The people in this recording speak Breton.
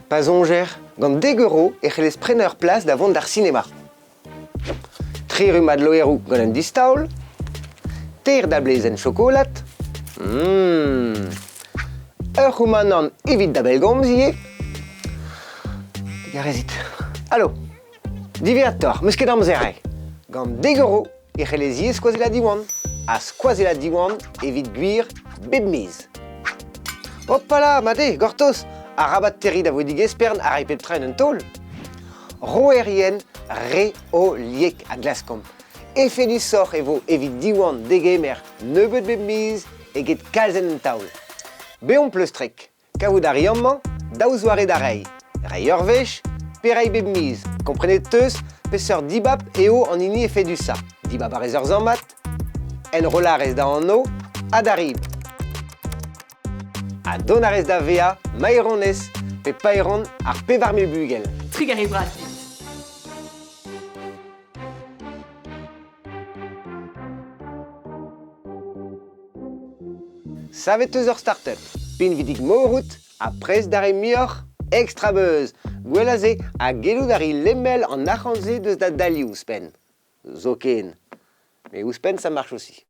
Pas onger, gant €10 e c'hellez prener place da vont d'ar cinéma. 3 rumad loeroù gant un distaol, teir da blezenn chokolat, ur roumanan evit da belgomzie, garezit. Allo, diviator, meus ket amzerre, gant €10 e c'hellez ie skoazela diwan. A skoazela diwan evit gwir bebmiz. Hopala, mate, gortos, a rabat terri da vodig espern a raipet tren un tol. Roerien re o liek a glaskom. Efe du sor evo evit diwan degemer nebeut bebmiz eget kalzen un taol. Beon pleustrek, kavout a riamman, daouzouare da rei. Rei urvech, pe rei bebmiz. Komprenet teus, peseur dibab eo an ini efe du sa. Dibab a rez ur zammat, en rolarez da anno, a da rib. A donarez da vea, maeronez, pe paeron ar pe varmil bugel. Trigare brat. Savet eus ur start-up. Pin vidig morout, a prez dare mioc'h extra beuz. Gwelaze a gelou dari lemel an achanze deus da dali ouspenn. Zo ken. Mais ouspenn, ça marche aussi.